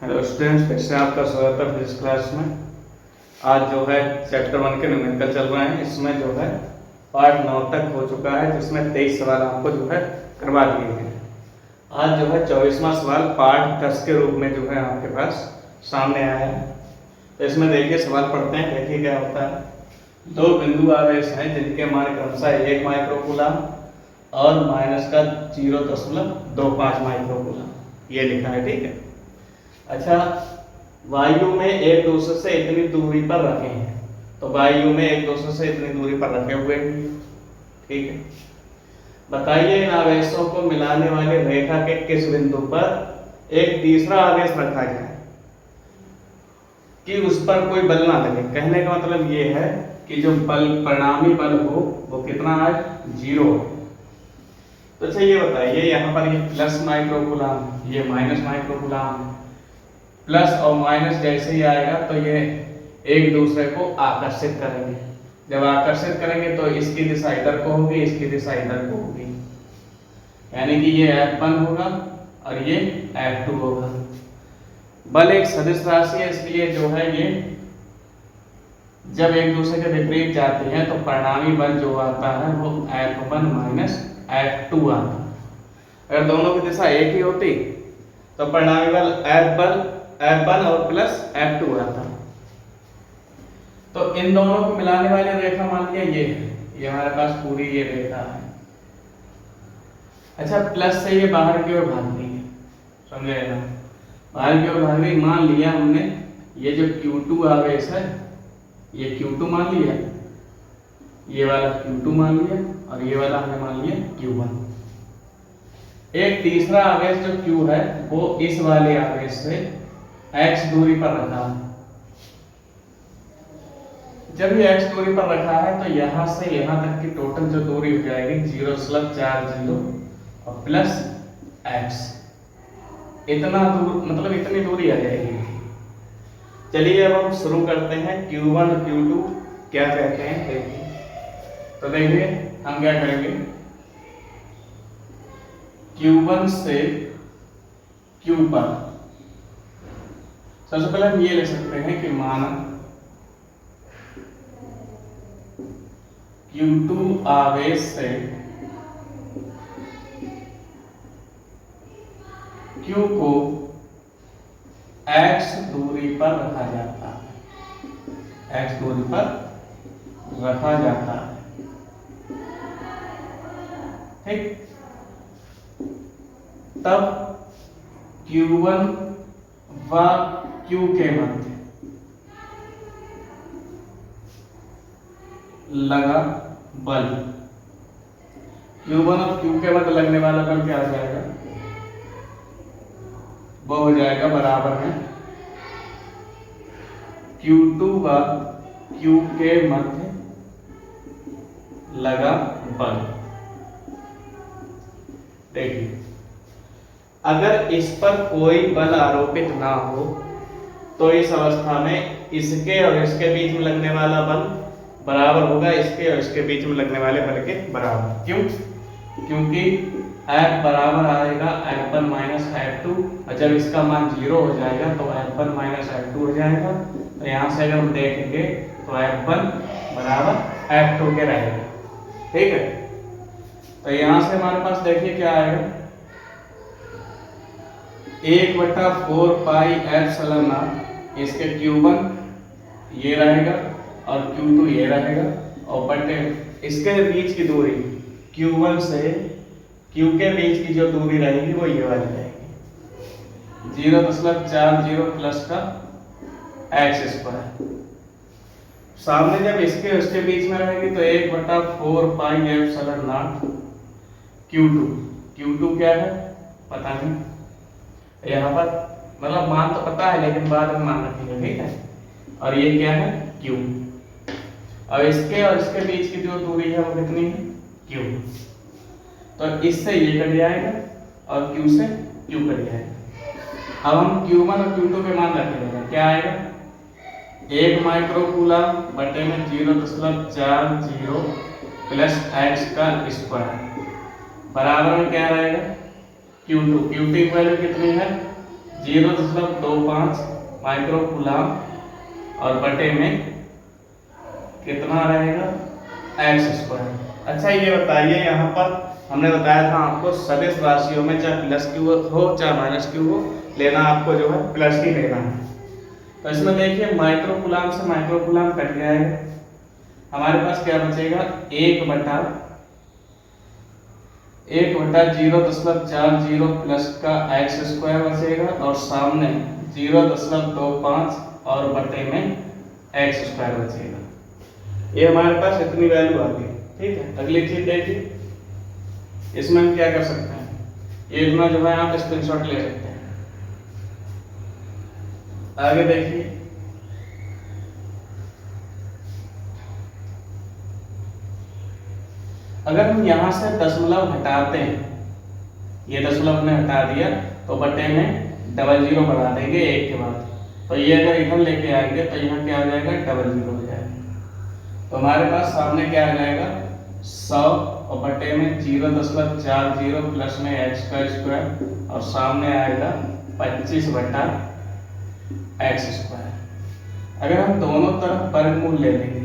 Hello students, फिर से आपका स्वागत है फिजिक्स क्लास में। आज जो है चैप्टर 1 के न्यूमेरिकल चल रहे हैं। इसमें जो है पार्ट 9 तक हो चुका है, जिसमें 23 सवाल आपको जो है करवा दिए हैं। आज जो है 24वां सवाल पार्ट 10 के रूप में जो है आपके पास सामने आया है। तो इसमें देखिए सवाल पढ़ते हैं, देखिए क्या होता है। दो बिंदु आवेश हैं जिनके मान क्रमशः 1 माइक्रोकूलम और माइनस का 0.25 माइक्रोकूलम ये लिखा है, ठीक है। अच्छा, वायु में एक दूसरे से इतनी दूरी पर रखे हैं, तो वायु में एक दूसरे से इतनी दूरी पर रखे हुए हैं, ठीक है। बताइए इन आवेशों को मिलाने वाली रेखा के किस बिंदु पर एक तीसरा आवेश रखा जाए कि उस पर कोई बल ना लगे। कहने का मतलब ये है कि जो बल परिणामी बल हो वो कितना है, 0। तो अच्छा ये बताइए, यहाँ पर ये प्लस माइक्रोकूलम, ये माइनस माइक्रोकूलम। प्लस और माइनस जैसे ही आएगा तो ये एक दूसरे को आकर्षित करेंगे। जब आकर्षित करेंगे तो इसकी दिशा इधर को होगी, इसकी दिशा इधर को होगी, यानी कि ये F1 होगा और ये F2 होगा। बल एक सदिश राशि है, इसलिए जो है ये जब एक दूसरे के विपरीत जाती है तो परिणामी बल जो आता है वो F1 माइनस F2 आता है। अगर दोनों की दिशा एक ही होती तो परिणामी बल F1 और प्लस F2 आता। तो इन दोनों को मिलाने वाली रेखा मान लिया ये है, ये हमारे पास पूरी ये रेखा है। अच्छा, प्लस से ये बाहर की ओर भाग रही है, समझे ना, बाहर की ओर भाग रही। मान लिया हमने ये जो Q2 आवेश है, ये Q2 मान लिया, ये वाला Q2 मान लिया और ये वाला हमने मान लिया Q1। एक तीसरा आवेश जो Q है वो इस वाले आवेश से x दूरी पर रखा है। जब ये x दूरी पर रखा है तो यहां से यहां तक की टोटल जो दूरी हो जाएगी 0.40 और प्लस x, इतना दूर, मतलब इतनी दूरी आ जाएगी। चलिए अब हम शुरू करते हैं। Q1 और Q2 क्या कहते हैं देखिए। तो देखिए हम क्या करेंगे, Q1 से Q पर सबसे पहले हम ये ले सकते हैं कि माना Q2 आवेश से Q को x दूरी पर रखा जाता है, x दूरी पर रखा जाता है, ठीक। तब Q1 व Q के मध्य लगा बल, Q1 और Q के मध्य लगने वाला बल क्या आ जाएगा, वो हो जाएगा बराबर है Q2 व Q के मध्य लगा बल। देखिए, अगर इस पर कोई बल आरोपित ना हो तो इस अवस्था में इसके और इसके बीच में लगने वाला बल बराबर होगा इसके और इसके बीच में लगने वाले बल के बराबर। क्यों? क्योंकि F बराबर आएगा F1 माइनस F2, और जब इसका मान 0 हो जाएगा तो F1 माइनस F2 हो जाएगा। तो यहाँ से अगर हम देखेंगे तो F1 बराबर F2 के रहेगा, ठीक है। तो यहाँ से हमारे पास देखिए क्या आएगा, 1/4 पाई एप्सिलॉन नॉट, इसके Q1 ये रहेगा और Q2 ये रहेगा, और बटे इसके बीच की दूरी Q1 से Q के बीच की जो दूरी रहेगी वो ये वाली रहेगी, 0.40 प्लस का x²। सामने जब इसके उसके बीच में रहेगी तो 1/4 पाई एप्सिलॉन नॉट Q2 क्या है पता नहीं, यहाँ पर मतलब मान तो पता है लेकिन बाद में मान रखेंगे, ठीक है। और ये क्या है Q, और इसके और इसके बीच की जो दूरी है वो कितनी है, Q। तो इससे ये कट जाएगा और Q से Q कट जाएगा। अब हम Q1 और Q2 के मान रखेंगे, क्या आएगा, 1 माइक्रोकूलम बटे में 0.40 प्लस x² बराबर में क्या रहेगा Q2 की वैल्यू कितनी है 0.25 माइक्रो कूलाम और बटे में कितना रहेगा x²। अच्छा ये बताइए, यहाँ पर हमने बताया था आपको सदिश राशियों में चाहे प्लस क्यू हो चाहे माइनस क्यू हो, लेना आपको जो है प्लस ही लेना है। तो इसमें देखिए माइक्रो कूलाम से माइक्रो कूलाम कट जाएगा, हमारे पास क्या बचेगा 1/0.40 प्लस का x² बचेगा और सामने 0.25 और बटे में x² बचेगा। ये हमारे पास इतनी वैल्यू आ गई। ठीक है, अगली चीज देखिए, इसमें हम क्या कर सकते हैं, ये इतना जो है आप स्क्रीनशॉट ले सकते हैं। आगे देखिए, अगर हम यहां से दशमलव हटाते हैं, ये दशमलव हमने हटा दिया तो बटे में 00 बढ़ा देंगे एक के बाद, तो ये अगर इधर लेके आएंगे तो यहाँ क्या आ जाएगा 00 हो जाएगा। तो हमारे पास सामने क्या आ जाएगा 100 और बटे में 0.40 प्लस में x² और सामने आएगा 25/x²। अगर हम दोनों तरफ वर्गमूल ले लेंगे,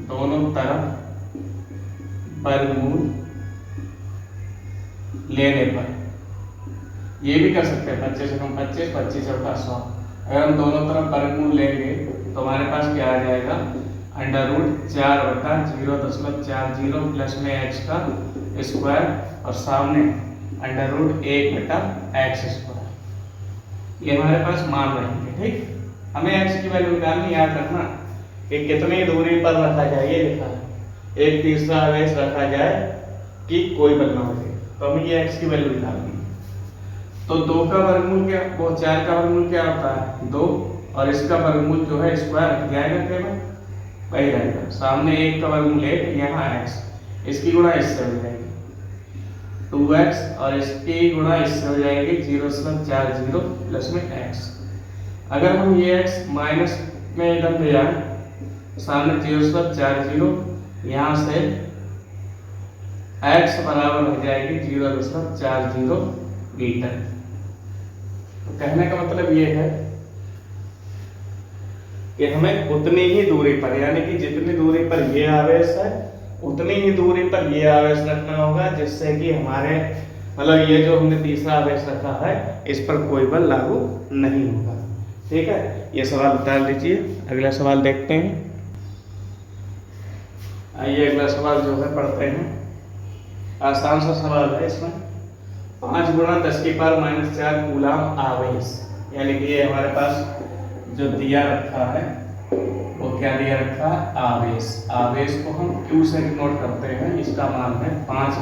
दोनों तरफ वर्गमूल लेने पर ये भी कर सकते हैं 25 से कम 25, 25 चौका 100। अगर हम दोनों तरफ वर्गमूल लेंगे तो हमारे पास क्या आ जाएगा √4/0.40 प्लस में x² और सामने √1/x²। ये हमारे पास मान रहेंगे। ठीक, हमें x की वैल्यू निकालनी, याद रखना कि कितनी दूरी पर रखा जाए, ये लिखा है एक तीसरा आवेश रखा जाए कि कोई बल ना बचे, तो हमें ये x की वैल्यू निकालनी है। तो 2 का वर्गमूल क्या, वो 4 का वर्गमूल क्या होता है 2 और इसका वर्गमूल जो है स्क्वायर रख जाएगा, केवल वही रहेगा। सामने 1 का वर्गमूल 1, यहाँ x, इसकी गुणा इससे हो जाएगी 2x और इसकी गुणा इससे हो जाएगी 0.40 प्लस में x। अगर हम ये x माइनस में इधर ले जाए, सामने 0.40, यहाँ से x बराबर हो जाएगी 0.40 मीटर। तो कहने का मतलब ये है कि हमें उतनी ही दूरी पर, यानी कि जितनी दूरी पर ये आवेश है उतनी ही दूरी पर ये आवेश रखना होगा, जिससे कि हमारे मतलब ये जो हमने तीसरा आवेश रखा है इस पर कोई बल लागू नहीं होगा। ठीक है, ये सवाल उतार लीजिए। अगला सवाल देखते हैं। आइए अगला सवाल जो है पढ़ते हैं। आसान सा सवाल है। इसमें 5 × 10⁻⁴ कूलाम आवेश, यानी कि ये हमारे पास जो दिया रखा है वो क्या दिया रखा है आवेश। आवेश को हम Q से नोट करते हैं, इसका मान है 5 ×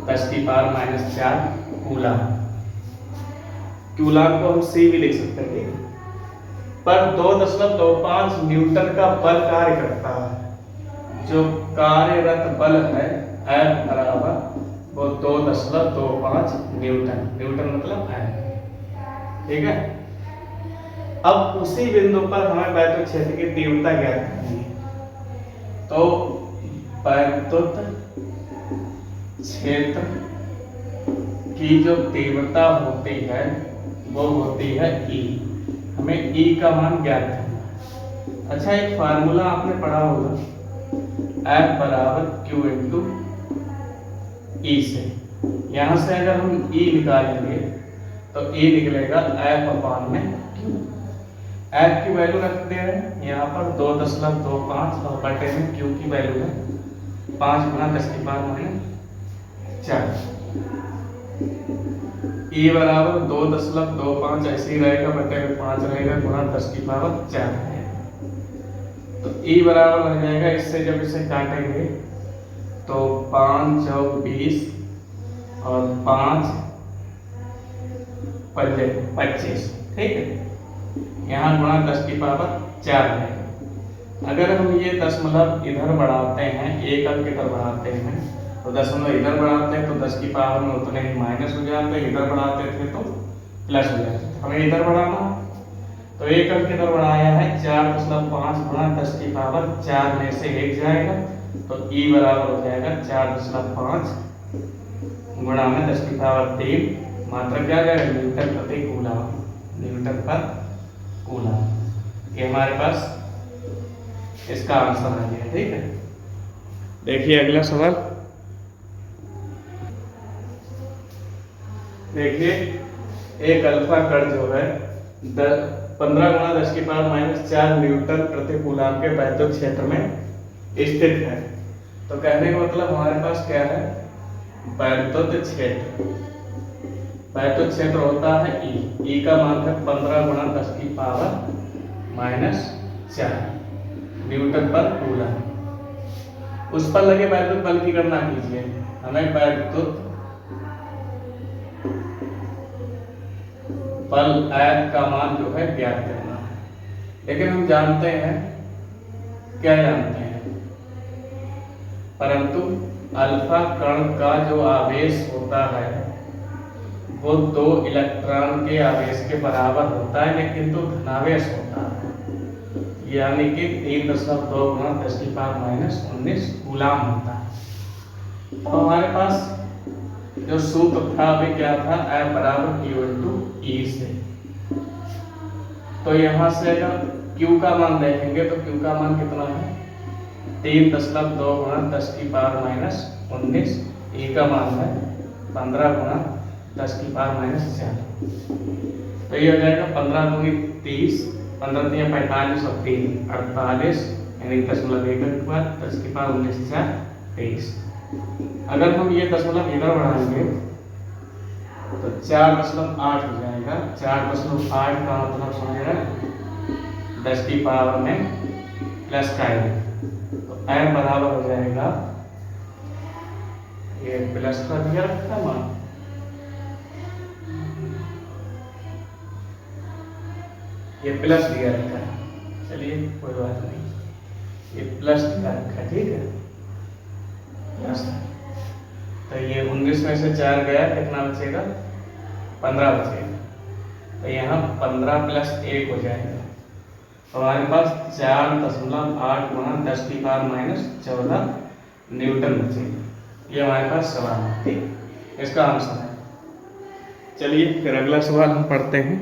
10⁻⁴ कूलाम। कूलाम को हम C भी लिख सकते हैं, पर 2.25 न्यूटन का बल कार्य करता है। जो कार्यरत बल है F बराबर वो 2.25 न्यूटन, न्यूटन मतलब है। ठीक है, अब उसी बिंदु पर हमें वैद्युत क्षेत्र की तीव्रता ज्ञात करनी है। तो वैद्युत क्षेत्र की जो तीव्रता होती है वो होती है E। हमें E का मान ज्ञात करना है। अच्छा, एक फार्मूला आपने पढ़ा होगा F बराबर Q × E से। यहां से अगर हम E निकालेंगे तो E निकलेगा F/Q। F की वैल्यू रखते हैं यहाँ पर 2.25 और बटे में Q की वैल्यू है 5 × 10⁻⁴। E बराबर 2.25 ऐसे ही रहेगा, बटे में 5 रहेगा, गुणा 10⁻⁴ रहेगा। तो E बराबर हो जाएगा, इससे जब इसे काटेंगे तो 5 × 20 और 5 × 25। ठीक है, यहाँ गुणा 10⁻⁴ है। अगर हम ये दशमलव इधर बढ़ाते हैं, एक अंक इधर बढ़ाते हैं तो दशमलव इधर बढ़ाते हैं तो 10⁻⁻ में उतने ही माइनस हो जाते हैं, इधर बढ़ाते थे तो प्लस हो जाते थे। हमें इधर बढ़ाना, तो एक अंक इधर बढ़ाया है 4.5 गुणा 10⁻⁴ में से 1 जाएगा, तो E बराबर हो जाएगा 4.5 गुणा में 10⁻³ मात्रा क्या जाएगा न्यूटन प्रति कूलाम। न्यूटन पर कूलम। ये हमारे पास इसका आंसर आ गया। ठीक है, देखिए अगला सवाल। देखिए एक अल्फा कण जो है 15 गुणा 10 की पावर माइनस 4 न्यूटन प्रति कूलम के वैद्युत क्षेत्र में स्थित है। तो कहने का मतलब हमारे पास क्या है, वैद्युत क्षेत्र। वैद्युत क्षेत्र होता है ई का मान है 15 गुणा 10 की पावर माइनस 4 न्यूटन पर कूलम। उस पर लगे वैद्युत बल की गणना कीजिए। हमें वैद्युत बल आयत का मान जो है ज्ञात करना है। लेकिन हम जानते हैं, क्या जानते हैं, परंतु अल्फा कण का जो आवेश होता है वो 2 इलेक्ट्रॉन के आवेश के बराबर होता है, लेकिन तो धनावेश होता है, यानी कि 3.2 गुणा 10 की पावर माइनस 19 कूलम होता है। तो हमारे पास जो सूत्र था अभी क्या था, F बराबर Q E से। तो यहाँ से अगर Q का मान देखेंगे तो Q का मान कितना है, 3.2 गुणा 10 की पावर माइनस 19। E का मान है 15 गुणा 10 की पावर माइनस 4। तो ये हो जाएगा 15 दूनी 30, 15 दिया 45 और 3 48, यानी 10.1 के बाद 10 की पावर 19 4 23। अगर हम ये दशमलव इधर बढ़ाएंगे तो 4.8 हो जाएगा। 4.8 का मतलब समझ रहे हैं, 10 की पावर में प्लस का है, तो m बराबर हो जाएगा, ये प्लस का दिया रखा मान, ये प्लस दिया रखा है, चलिए कोई बात नहीं, ये प्लस दिया रखा है। ठीक है, प्लस। तो ये 19 में से 4 गया, कितना बचेगा, 15 बचेगा। तो यहाँ 15 प्लस 1 हो जाएगा। तो हमारे पास 4.8 गुणा 10 की पावर माइनस 14 न्यूटन बचेगा। ये हमारे पास सवाल है। ठीक, इसका आंसर है। चलिए फिर अगला सवाल हम पढ़ते हैं।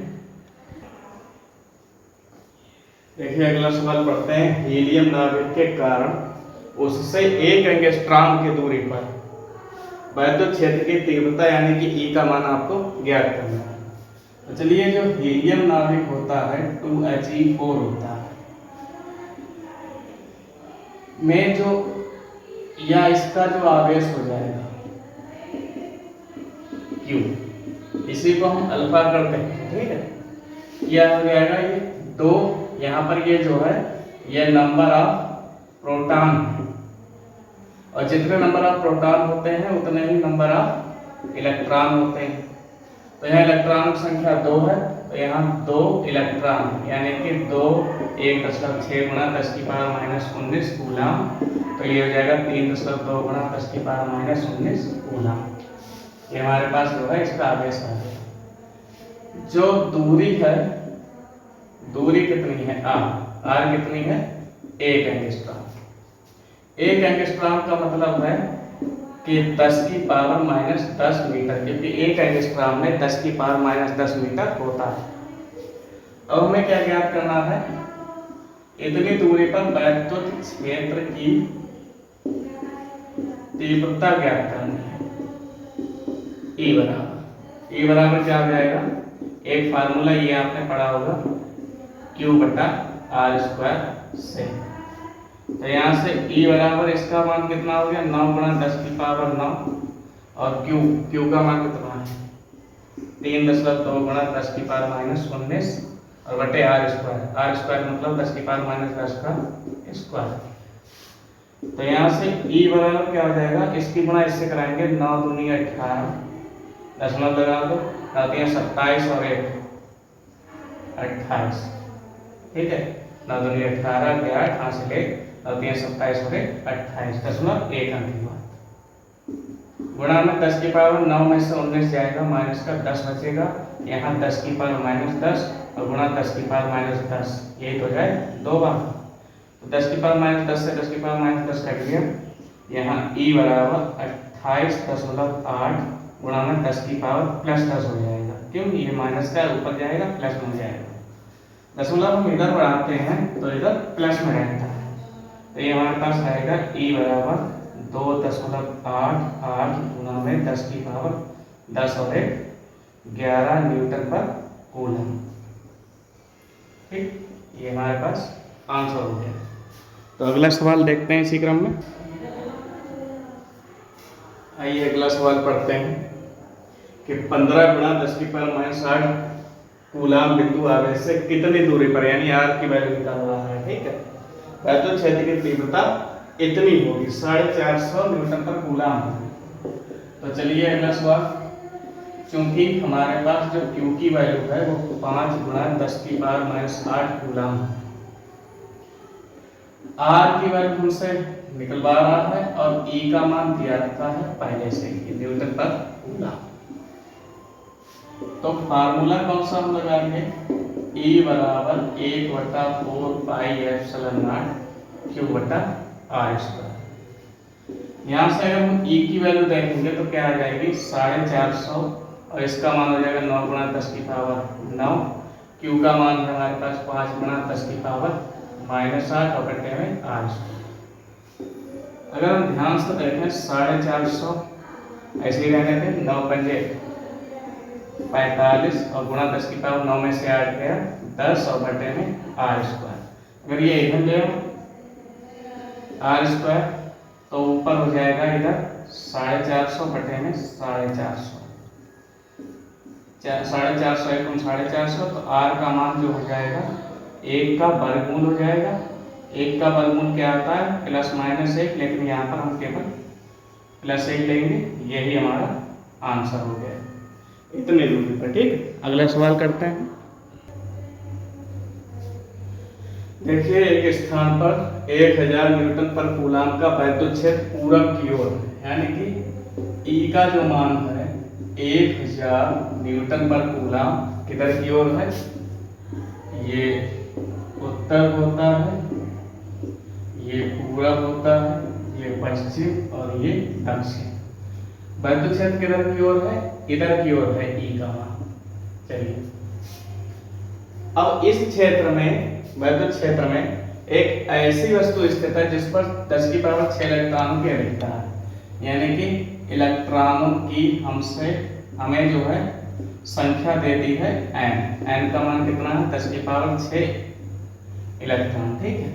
देखिए अगला सवाल पढ़ते हैं। हीलियम नाभिक के कारण उससे 1 एंगस्ट्रॉम की दूरी पर वैद्युत क्षेत्र की तीव्रता यानी कि E का मान आपको ज्ञात करना है। तो चलिए, जो हीलियम नाभिक होता है 2He4 होता है, में जो या इसका जो आवेश हो जाएगा Q, इसी को हम अल्फा कण कहते हैं। ठीक है, यह हो जाएगा ये 2, यहाँ पर ये जो है ये नंबर ऑफ प्रोटॉन है, और जितने नंबर ऑफ प्रोटॉन होते हैं उतने ही नंबर ऑफ इलेक्ट्रॉन होते हैं। तो यहाँ इलेक्ट्रॉन की संख्या 2 है, तो यहाँ 2 इलेक्ट्रॉन यानी कि 2 1.6 गुणा 10 की पावर माइनस 19 कूलम। तो ये हो जाएगा 3.2 गुणा 10 की पावर माइनस 19 कूलम। ये हमारे पास जो है इसका आवेश है। जो दूरी है, दूरी कितनी है, R कितनी है, 1 एंगस्ट्रॉम। 1 एंगस्ट्रॉम का मतलब है कि 10 की पावर माइनस 10 मीटर, क्योंकि 1 एंगस्ट्रॉम में 10 की पावर माइनस 10 मीटर होता है। अब हमें क्या ज्ञात करना है, इतनी दूरी पर वैद्युत क्षेत्र की तीव्रता ज्ञात करनी है। E बराबर क्या हो जाएगा, एक फार्मूला ये आपने पढ़ा होगा, Q/R² से। तो यहाँ से E बराबर इसका मान कितना हो गया, 9 गुणा 10 की पावर 9, और Q का मान कितना है, 3.2 गुणा 10 की पावर माइनस 19 और बटे R² मतलब 10 की पावर माइनस 10 का स्क्वायर। तो यहाँ से E बराबर क्या हो जाएगा, इसकी गुणा इससे कराएंगे, 9 दूनी 18, दशमलव लगा दो, आती है 27 और 1 28। ठीक है, 9 दूनी 18 गया, 8 से ले आती है 27 और 1 28.1 अंक की बात। गुणा में 10 की पावर 9 में से 19 जाएगा, माइनस का 10 बचेगा, यहाँ 10 की पावर माइनस 10 और गुणा 10 की पावर माइनस 10, यही तो जाए 2 बार। तो 10 की पावर माइनस 10 से 10 की पावर माइनस 10 कट गया, यहाँ E बराबर 28.8 गुणा में 10 की पावर प्लस 10 हो जाएगा। क्यों, ये माइनस का ऊपर जाएगा प्लस में हो जाएगा। दशमलव हम इधर बढ़ाते हैं तो इधर प्लस में रहता है, तो ये हमारे पास आएगा E बराबर 2.88 गुना में 10 की पावर 10 और 1 11 न्यूटन पर कूलम। ठीक, ये हमारे पास आंसर हो गया। तो अगला सवाल देखते हैं इसी क्रम में। आइए अगला सवाल पढ़ते हैं कि 15 गुणा 10 की पावर -8 कूलाम बिंदु आवेश से कितनी दूरी पर, यानी आर की वैल्यू निकाल रहा है। ठीक है, वैद्युत क्षेत्र की तीव्रता इतनी होगी 450 न्यूटन पर कूलाम। तो चलिए अगला सवाल, क्योंकि हमारे पास जो Q की वैल्यू है वो 5 गुणा 10 की पावर -8 कूलाम है, R की वैल्यू हमसे निकलवा रहा है और E का मान दिया रहता है पहले से ही न्यूटन पर कूलाम। तो फार्मूला कौन सा हम लगाएंगे, E बराबर 1/4 पाई एप्सिलॉन नॉट Q बटा R स्क्वायर। यहाँ से अगर हम E की वैल्यू देखेंगे तो क्या आ जाएगी 450 और इसका मान हो जाएगा 9 गुणा 10 की पावर 9। Q का मान है हमारे पास 5 गुणा 10 की पावर -8 और बटे में R स्क्वायर। अगर हम ध्यान से देखें 450 ऐसे ही रहने दें, 9 पंजे 45 और गुणा 10 की पावर 9 में से 8 गया 10 और बटे में R स्क्वायर। अगर ये इधर ले R स्क्वायर तो ऊपर हो जाएगा इधर 450 बटे में 450, 450 1 450, तो R का मान जो हो जाएगा 1 का वर्गमूल हो जाएगा। 1 का वर्गमूल क्या आता है ±1, लेकिन यहाँ पर हम केवल +1 लेंगे, यही हमारा आंसर हो गया इतनी दूरी पर। ठीक, अगला सवाल करते हैं। देखिए एक स्थान पर 1000 न्यूटन पर कूलाम का वैद्युत क्षेत्र पूरब की ओर है, यानी कि E का जो मान है 1000 न्यूटन पर कूलाम किधर की ओर है, ये उत्तर होता है, ये पूरब होता है, ये पश्चिम और ये दक्षिण। वैद्युत क्षेत्र किधर की ओर है, इधर की ओर है E का मान। चलिए अब इस क्षेत्र में, वैद्युत क्षेत्र में एक ऐसी वस्तु स्थित है जिस पर 10 की पावर 6 इलेक्ट्रॉनों की अधिकता है, यानी कि इलेक्ट्रॉनों की हमें जो है संख्या दे दी है n का मान कितना है 10 की पावर 6 इलेक्ट्रॉन। ठीक है,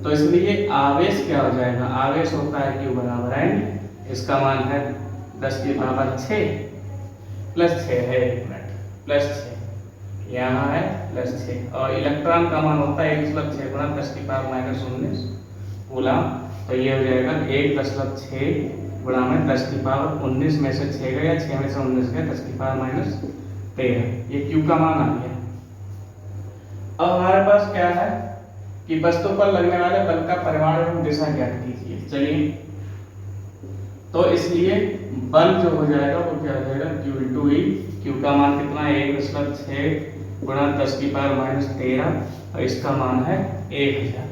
तो इसलिए आवेश क्या हो जाएगा, आवेश होता है Q बराबर n, इसका मान है 10 की पावर 6 प्लस 6 है, एक मिनट, प्लस 6 यहाँ है +6, और इलेक्ट्रॉन का मान होता है 1/6 गुणा 10 की पावर -19 कूलाम। तो ये हो जाएगा 1/6 गुणा में 10 की पावर 19 में से 6 गया, 6 में से 19 गया, 10 की पावर -13, ये Q का मान आ गया। अब हमारे पास क्या है कि वस्तु पर लगने वाले बल का परिमाण एवं दिशा ज्ञात कीजिए। चलिए, तो इसलिए बल जो हो जाएगा वो क्या हो जाएगा Q/E। Q का मान कितना है 1/6 गुणा 10 की पावर -13 और इसका मान है 1000।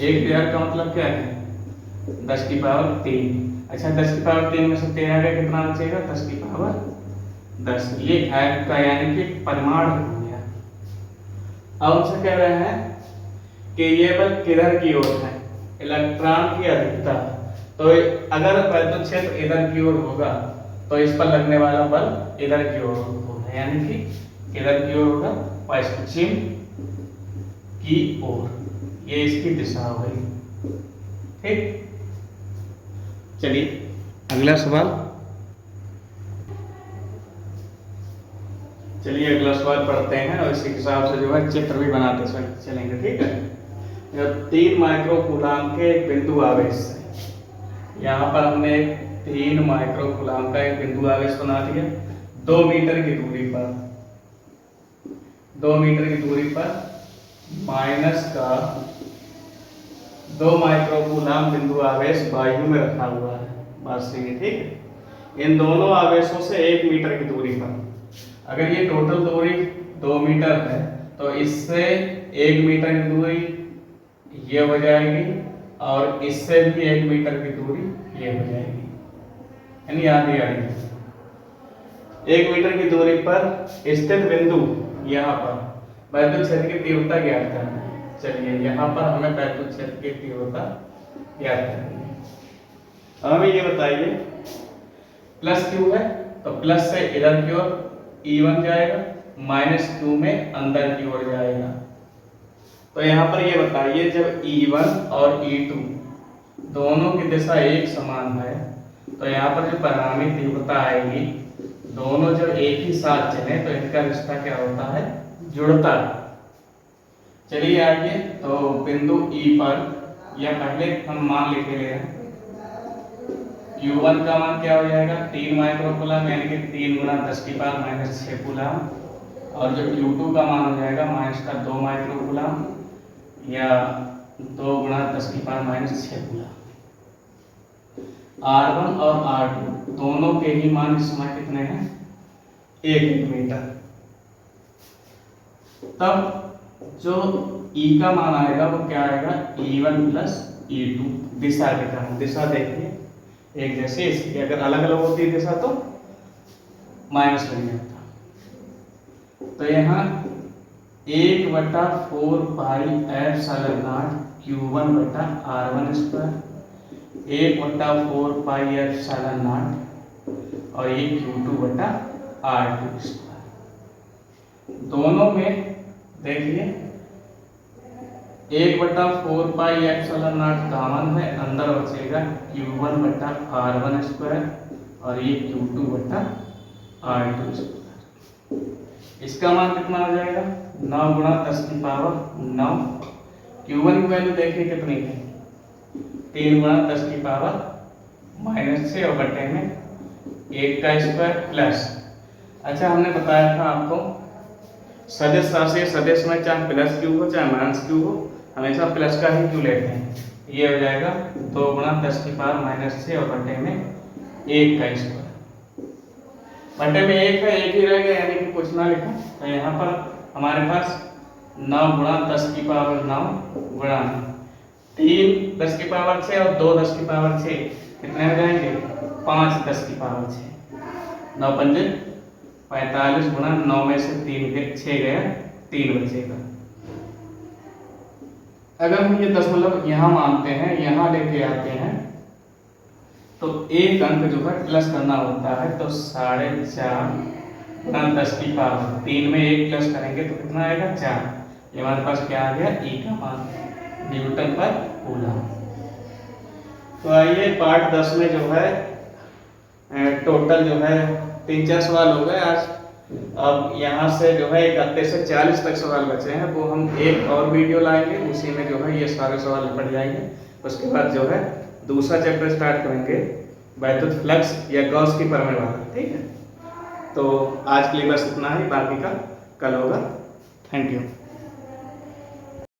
1000 का मतलब क्या है 10 की पावर 3। अच्छा, 10 की पावर 3 में से 13 का कितना बचेगा 10 की पावर 10, ये का यानी कि परिमाण हो गया। अब हमसे कह रहे हैं कि ये बल किधर की ओर है, इलेक्ट्रॉन की अधिकता। तो अगर वैद्युत क्षेत्र इधर की ओर होगा तो इस पर लगने वाला बल इधर की ओर होगा, यानी कि किधर की ओर होगा पश्चिम की ओर, ये इसकी दिशा हो गई। ठीक, चलिए अगला सवाल। चलिए अगला सवाल पढ़ते हैं और इसी हिसाब से जो है चित्र भी बनाते चलेंगे। ठीक है, 3 माइक्रो कूलाम के एक बिंदु आवेश है, यहाँ पर हमने 3 माइक्रो कूलाम का एक बिंदु आवेश बना दिया 2 मीटर की दूरी पर। 2 मीटर की दूरी पर माइनस का 2 माइक्रो कूलाम बिंदु आवेश वायु में रखा हुआ है, बात सही है। ठीक है, इन दोनों आवेशों से 1 मीटर की दूरी पर, अगर ये टोटल दूरी 2 मीटर है तो इससे 1 मीटर की दूरी ये हो जाएगी और इससे भी 1 मीटर की दूरी ये हो जाएगी, यानी आधी आधी। 1 मीटर की दूरी पर स्थित बिंदु यहाँ पर वैद्युत क्षेत्र की तीव्रता ज्ञात करना है। चलिए यहाँ पर हमें वैद्युत क्षेत्र की तीव्रता ज्ञात करनी है। अब हमें ये बताइए प्लस क्यू है तो प्लस से इधर की ओर E1 जाएगा, माइनस क्यू में अंदर की ओर जाएगा। तो यहाँ पर ये बताइए जब E1 और E2 दोनों की दिशा एक समान है तो यहाँ पर जो परिणामी तीव्रता आएगी, दोनों जब एक ही साथ चले तो इनका रिश्ता क्या होता है, जुड़ता है। चलिए आगे, तो बिंदु E पर या पहले हम मान लिख ले रहे हैं। U1 का मान क्या हो जाएगा 3 माइक्रोकूलम यानी कि 3 गुना 10 की पावर माइनस 6 कूलम, और जो U2 का मान हो जाएगा माइनस का 2 माइक्रोकूलम या 2 गुना 10 की पावर माइनस 6 कूलम। R1 और R2 दोनों के ही मान इस समय कितने हैं, 1 मीटर। तब जो E का मान आएगा वो क्या आएगा, E1 प्लस E2। दिशा के कारण, दिशा देखिए एक जैसे, इसकी अगर अलग अलग होती है दिशा तो माइनस लग जाता। तो यहाँ 1/4 पाई एप्सिलॉन नॉट Q1 बटा R1 square, 1/4 pi epsilon not और ये Q2 बटा R2 स्क्वायर। दोनों में देखिए 1/4 पाई एप्सिलॉन नॉट कॉमन है, अंदर बचेगा Q1 बटा R1 स्क्वायर और ये Q2 बटा R2 स्क्वायर। इसका मान कितना हो जाएगा, 9 गुणा 10 की पावर 9। Q1 की वैल्यू देखिए कितनी है, 3 गुणा 10 की पावर माइनस 6 और बटे में 1 का स्क्वायर प्लस। अच्छा हमने बताया था आपको सदिश राशि सदिश में चाहे प्लस क्यू हो चाहे माइनस क्यू हो, हमेशा प्लस का ही क्यू लेते हैं। ये हो जाएगा 2 गुणा 10 की पावर माइनस 6 और बटे में 1 का स्क्वायर। बटे में 1 है, 1 ही रह गया यानी कि कुछ ना लिखो। तो यहाँ पर हमारे पास 9 गुणा 10 की पावर 9 गुणा 3 10 की पावर 6 और 2 10 की पावर 6 कितने हो जाएंगे, 5 10 की पावर 6। 9 पंजे 45 गुणा 9 में से 3 के 6 गया, 3 बचेगा। अगर हम ये दशमलव यहाँ मानते हैं, यहाँ लेके आते हैं तो एक अंक जो है प्लस करना होता है। तो 4.5 गुणा 10 की पावर 3 में 1 प्लस करेंगे तो कितना आएगा, 4। ये हमारे पास क्या आ गया, E का मान न्यूटन पर कूलम। तो आइए पार्ट 10 में जो है टोटल जो है 3-4 सवाल हो गए आज। अब यहाँ से जो है 31 से 40 तक सवाल बचे हैं, वो हम एक और वीडियो लाएंगे, उसी में जो है ये सारे सवाल निपट जाएंगे। उसके बाद जो है दूसरा चैप्टर स्टार्ट करेंगे, वैद्युत फ्लक्स या गॉस की प्रमेय वाला। ठीक है, तो आज के लिए बस इतना ही, बाकी का कल होगा। Thank you.